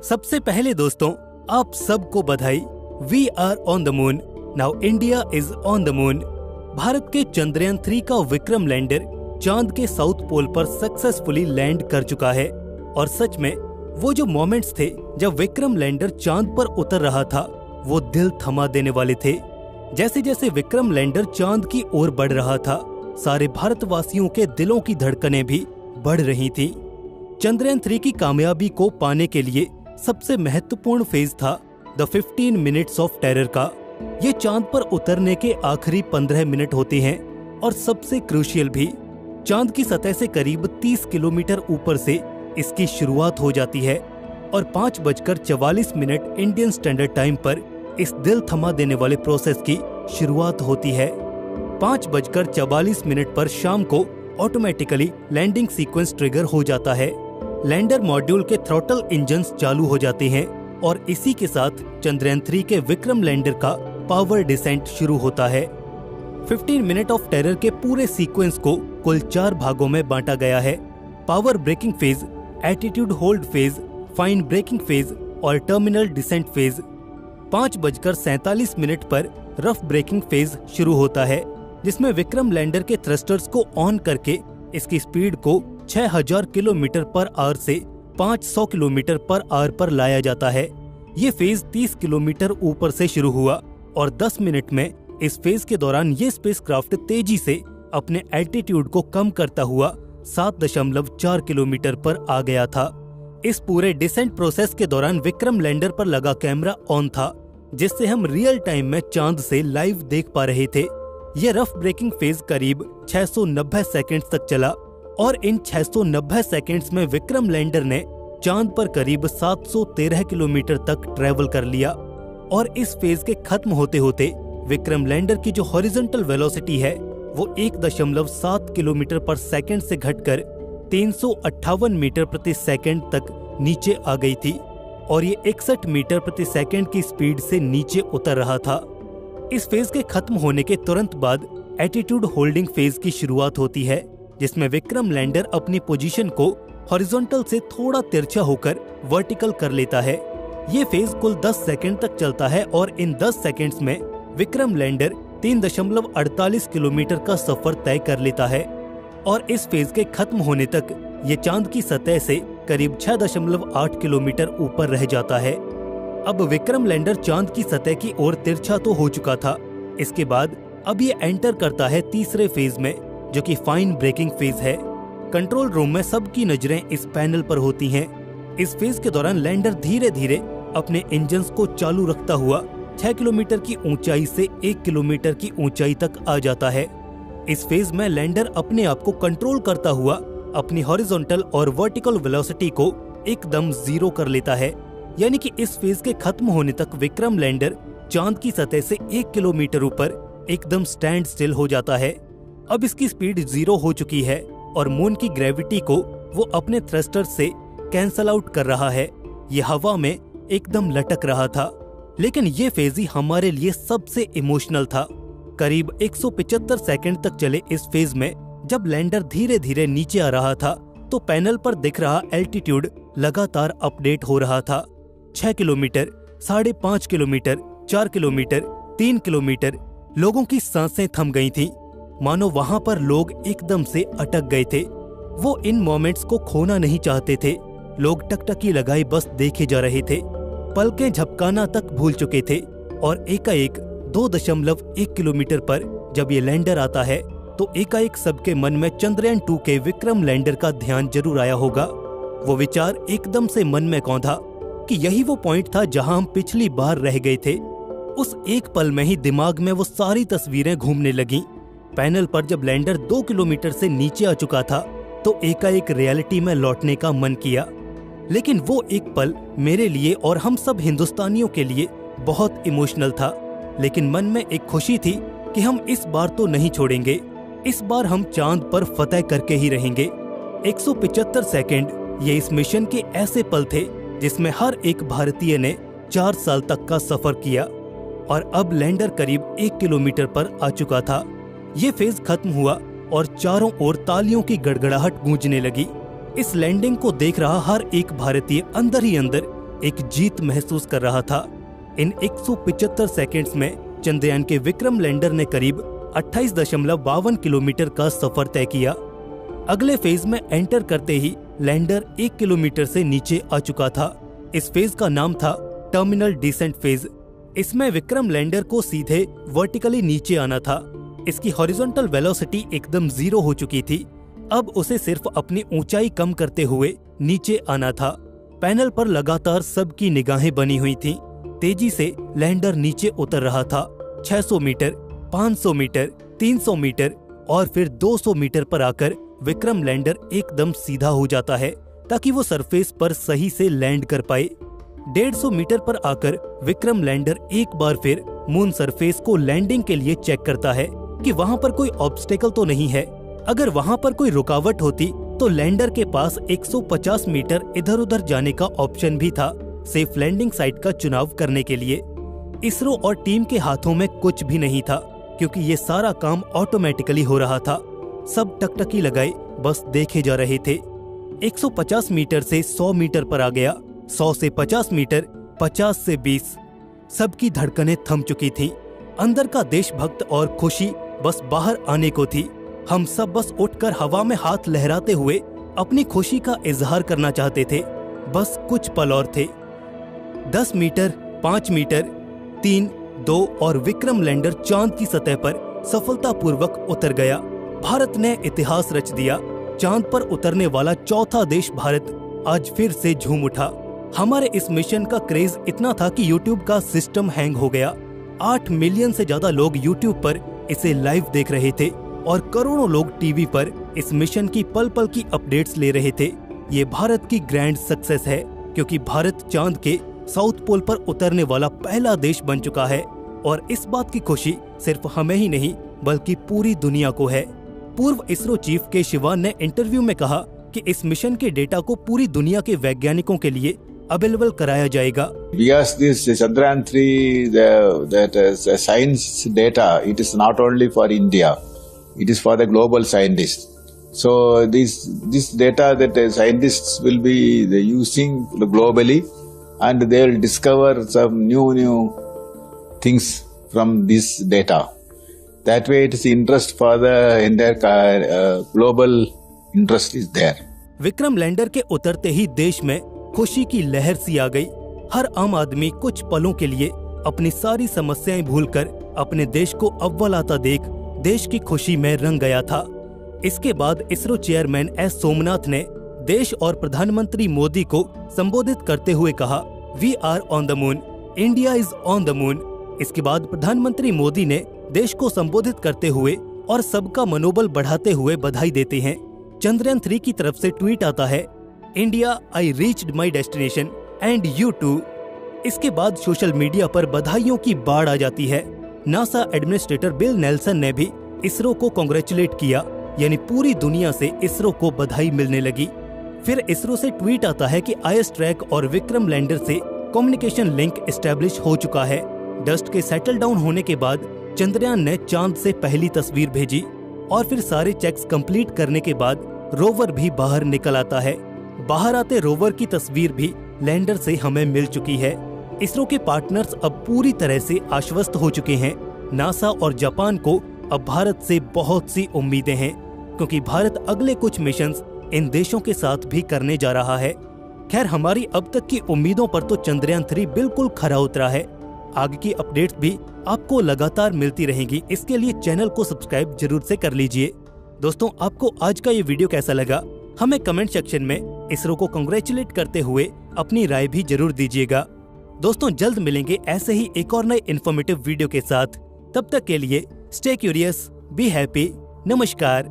सबसे पहले दोस्तों आप सबको बधाई। We are on the moon, now India is on the moon. Bharat के चंद्रयान 3 का विक्रम लैंडर चांद के साउथ पोल पर सक्सेसफुली लैंड कर चुका है। और सच में वो जो मोमेंट्स थे जब विक्रम लैंडर चांद पर उतर रहा था वो दिल थमा देने वाले थे। जैसे जैसे विक्रम लैंडर चांद की ओर बढ़ रहा था, सारे भारतवासियों के दिलों की धड़कनें भी बढ़ रही थीं। चंद्रयान 3 की कामयाबी को पाने के लिए सबसे महत्वपूर्ण फेज था द 15 मिनट्स ऑफ टेरर का। ये चांद पर उतरने के आखिरी 15 मिनट होते हैं और सबसे क्रूशियल भी। चांद की सतह से करीब 30 किलोमीटर ऊपर से इसकी शुरुआत हो जाती है और 5:44 इंडियन स्टैंडर्ड टाइम पर इस दिल थमा देने वाले प्रोसेस की शुरुआत होती है। 5:44 पर शाम को ऑटोमेटिकली लैंडिंग सीक्वेंस ट्रिगर हो जाता है। लैंडर मॉड्यूल के थ्रॉटल इंजन्स चालू हो जाते हैं और इसी के साथ चंद्रयान 3 के विक्रम लैंडर का पावर डिसेंट शुरू होता है। 15 मिनट ऑफ टेरर के पूरे सीक्वेंस को कुल 4 भागों में बांटा गया है। Power braking phase, attitude hold phase, fine braking phase और टर्मिनल डिसेंट फेज। 5:47 पर रफ ब्रेकिंग फेज शुरू होता है, जिसमें विक्रम लैंडर के थ्रस्टर्स को ऑन करके इसकी स्पीड को 6000 किलोमीटर पर आवर से 500 किलोमीटर पर आवर पर लाया जाता है। ये फेज 30 किलोमीटर ऊपर से शुरू हुआ और 10 मिनट में इस फेज के दौरान ये स्पेसक्राफ्ट तेजी से अपने एल्टीट्यूड को कम करता हुआ 7.4 किलोमीटर पर आ गया था। इस पूरे डिसेंट प्रोसेस के दौरान विक्रम लैंडर पर लगा कैमरा ऑन था, जिससे हम रियल टाइम में चांद से लाइव देख पा रहे थे। ये रफ ब्रेकिंग फेज करीब 690 सेकंड्स तक चला और इन 690 सेकंड्स में विक्रम लैंडर ने चांद पर करीब 713 किलोमीटर तक ट्रेवल कर लिया। और इस फेज के खत्म होते होते विक्रम लैंडर की जो हॉरिजॉन्टल वेलोसिटी है वो 1.7 किलोमीटर पर सेकंड से घटकर 358 मीटर प्रति सेकंड तक नीचे आ गई थी और ये 61 मीटर प्रति सेकंड की स्पीड से नीचे उतर रहा था। इस फेज के खत्म होने के तुरंत बाद एटीट्यूड होल्डिंग फेज की शुरुआत होती है, जिसमें विक्रम लैंडर अपनी पोजीशन को हॉरिजॉन्टल से थोड़ा तिरछा होकर वर्टिकल कर लेता है। ये फेज कुल 10 सेकंड तक चलता है और इन 10 सेकंड्स में विक्रम लैंडर 3.48 किलोमीटर का सफर तय कर लेता है और इस फेज के खत्म होने तक ये चांद की सतह से करीब 6.8 किलोमीटर ऊपर रह जाता है। अब विक्रम लैंडर चांद की सतह की ओर तिरछा तो हो चुका था। इसके बाद अब ये एंटर करता है तीसरे फेज में, जो कि फाइन ब्रेकिंग फेज है। कंट्रोल रूम में सबकी नजरें इस पैनल पर होती हैं। इस फेज के दौरान लैंडर धीरे धीरे अपने इंजन्स को चालू रखता हुआ 6 किलोमीटर की ऊंचाई से 1 किलोमीटर की ऊंचाई तक आ जाता है। इस फेज में लैंडर अपने आप को कंट्रोल करता हुआ अपनी हॉरिजॉन्टल और वर्टिकल वेलोसिटी को एकदम 0 कर लेता है। यानी कि इस फेज के खत्म होने तक विक्रम लैंडर चांद की सतह से 1 किलोमीटर ऊपर एकदम स्टैंड स्टिल हो जाता है। अब इसकी स्पीड 0 हो चुकी है और मून की ग्रेविटी को वो अपने थ्रस्टर से कैंसल आउट कर रहा है। ये हवा में एकदम लटक रहा था। लेकिन ये फेज ही हमारे लिए सबसे इमोशनल था। करीब 175 सेकंड तक चले इस फेज में जब लैंडर धीरे धीरे नीचे आ रहा था तो पैनल पर दिख रहा एल्टीट्यूड लगातार अपडेट हो रहा था। 6 किलोमीटर, 5.5 किलोमीटर, 4 किलोमीटर, 3 किलोमीटर। लोगों की सांसें थम गई थीं, मानो वहां पर लोग एकदम से अटक गए थे। वो इन मोमेंट्स को खोना नहीं चाहते थे। लोग टकटकी लगाए बस देखे जा रहे थे, पलकें झपकाना तक भूल चुके थे। और एकाएक 2.1 किलोमीटर पर जब ये लैंडर आता है तो एकाएक सबके मन में चंद्रयान 2 के विक्रम लैंडर का ध्यान जरूर आया होगा। वो विचार एकदम से मन में कौंधा कि यही वो पॉइंट था जहां हम पिछली बार रह गए थे। उस एक पल में ही दिमाग में वो सारी तस्वीरें घूमने लगीं। पैनल पर जब लैंडर 2 किलोमीटर से नीचे आ चुका था तो एकाएक रियलिटी में लौटने का मन किया। लेकिन वो एक पल मेरे लिए और हम सब हिंदुस्तानियों के लिए बहुत इमोशनल था। लेकिन मन में एक खुशी थी कि हम इस बार तो नहीं छोड़ेंगे। इस बार हम चांद पर फतह करके ही रहेंगे। 175 सेकंड ये इस मिशन के ऐसे पल थे जिसमें हर एक भारतीय ने 4 साल तक का सफर किया। और अब लैंडर करीब 1 किलोमीटर पर आ चुका था। ये फेज खत्म हुआ और चारों ओर तालियों की गड़गड़ाहट गूंजने लगी। इस लैंडिंग को देख रहा हर एक भारतीय अंदर ही अंदर एक जीत महसूस कर रहा था। इन 175 सेकंड्स में चंद्रयान के विक्रम लैंडर ने करीब 28.52 किलोमीटर का सफर तय किया। अगले फेज में एंटर करते ही लैंडर 1 किलोमीटर से नीचे आ चुका था। इस फेज का नाम था टर्मिनल डिसेंट फेज। इसमें विक्रम लैंडर को सीधे वर्टिकली नीचे आना था। इसकी हॉरिजॉन्टल वेलोसिटी एकदम 0 हो चुकी थी। अब उसे सिर्फ अपनी ऊंचाई कम करते हुए नीचे आना था। पैनल पर लगातार सबकी निगाहें बनी हुई थीं। तेजी से लैंडर नीचे उतर रहा था। 600 मीटर, 500 मीटर, 300 मीटर और फिर 200 मीटर पर आकर विक्रम लैंडर एकदम सीधा हो जाता है ताकि वो सरफेस पर सही से लैंड कर पाए। 150 मीटर पर आकर विक्रम लैंडर एक बार फिर मून सरफेस को लैंडिंग के लिए चेक करता है कि वहाँ पर कोई ऑब्स्टेकल तो नहीं है। अगर वहाँ पर कोई रुकावट होती तो लैंडर के पास 150 मीटर इधर उधर जाने का ऑप्शन भी था सेफ लैंडिंग साइट का चुनाव करने के लिए। इसरो और टीम के हाथों में कुछ भी नहीं था क्योंकि ये सारा काम ऑटोमेटिकली हो रहा था। सब टकटकी लगाए बस देखे जा रहे थे। 150 मीटर से 100 मीटर पर आ गया, 100 से 50 मीटर, 50 से 20। सबकी धड़कनें थम चुकी थी। अंदर का देशभक्त और खुशी बस बाहर आने को थी। हम सब बस उठकर हवा में हाथ लहराते हुए अपनी खुशी का इजहार करना चाहते थे। बस कुछ पल और थे। 10 मीटर, 5 मीटर, 3, 2 और विक्रम लैंडर चांद की सतह पर सफलतापूर्वक उतर गया। भारत ने इतिहास रच दिया। चांद पर उतरने वाला चौथा देश भारत आज फिर से झूम उठा। हमारे इस मिशन का क्रेज इतना था कि YouTube का सिस्टम हैंग हो गया। 8 मिलियन से ज्यादा लोग YouTube पर इसे लाइव देख रहे थे और करोड़ों लोग टीवी पर इस मिशन की पल पल की अपडेट्स ले रहे थे। ये भारत की ग्रैंड सक्सेस है क्योंकि भारत चांद के साउथ पोल पर उतरने वाला पहला देश बन चुका है और इस बात की खुशी सिर्फ हमें ही नहीं बल्कि पूरी दुनिया को है। पूर्व इसरो चीफ के शिवान ने इंटरव्यू में कहा कि इस मिशन के डेटा को पूरी दुनिया के वैज्ञानिकों के लिए अवेलेबल कराया जाएगा। Because this Chandrayaan 3, that science data, it is not only for India, it is for the global scientists. So this data that the scientists will be using globally, and they will discover some new things from this data. That way, it is interest for the entire global interest is there. Vikram lander के उतरते ही देश में खुशी की लहर सी आ गई। हर आम आदमी कुछ पलों के लिए अपनी सारी समस्याएं भूलकर अपने देश को अव्वल आता देख देश की खुशी में रंग गया था। इसके बाद इसरो चेयरमैन एस सोमनाथ ने देश और प्रधानमंत्री मोदी को संबोधित करते हुए कहा, we are on the moon, India is on the moon. इसके बाद प्रधानमंत्री मोदी ने देश को संबोधित करते हुए और सबका मनोबल बढ़ाते हुए बधाई देते हैं। चंद्रयान 3 की तरफ से ट्वीट आता है, India I reached my destination and you too. इसके बाद सोशल मीडिया पर बधाइयों की बाढ़ आ जाती है। नासा एडमिनिस्ट्रेटर बिल नेल्सन ने भी इसरो को कांग्रेचुलेट किया, यानी पूरी दुनिया से इसरो को बधाई मिलने लगी। फिर इसरो से ट्वीट आता है कि आईएस ट्रैक और विक्रम लैंडर से कम्युनिकेशन लिंक एस्टेब्लिश हो चुका है। डस्ट के सेटल डाउन होने के बाद चंद्रयान ने चांद से पहली तस्वीर भेजी और फिर सारे चेक्स कंप्लीट करने के बाद रोवर भी बाहर निकल आता है। बाहर आते रोवर की तस्वीर भी लैंडर से हमें मिल चुकी है। इसरो के पार्टनर्स अब पूरी तरह से आश्वस्त हो चुके हैं। नासा और जापान को अब भारत से बहुत सी उम्मीदें हैं क्योंकि भारत अगले कुछ मिशंस इन देशों के साथ भी करने जा रहा है। खैर, हमारी अब तक की उम्मीदों पर तो चंद्रयान 3 बिल्कुल खरा उतरा है। आगे की अपडेट्स भी आपको लगातार मिलती रहेंगी। इसके लिए चैनल को सब्सक्राइब जरूर से कर लीजिए। दोस्तों, आपको आज का ये वीडियो कैसा लगा हमें कमेंट सेक्शन में इसरो को कांग्रेचुलेट करते हुए अपनी राय भी जरूर दीजिएगा। दोस्तों, जल्द मिलेंगे ऐसे ही एक और नए इन्फॉर्मेटिव वीडियो के साथ। तब तक के लिए स्टे क्यूरियस, बी हैप्पी, नमस्कार।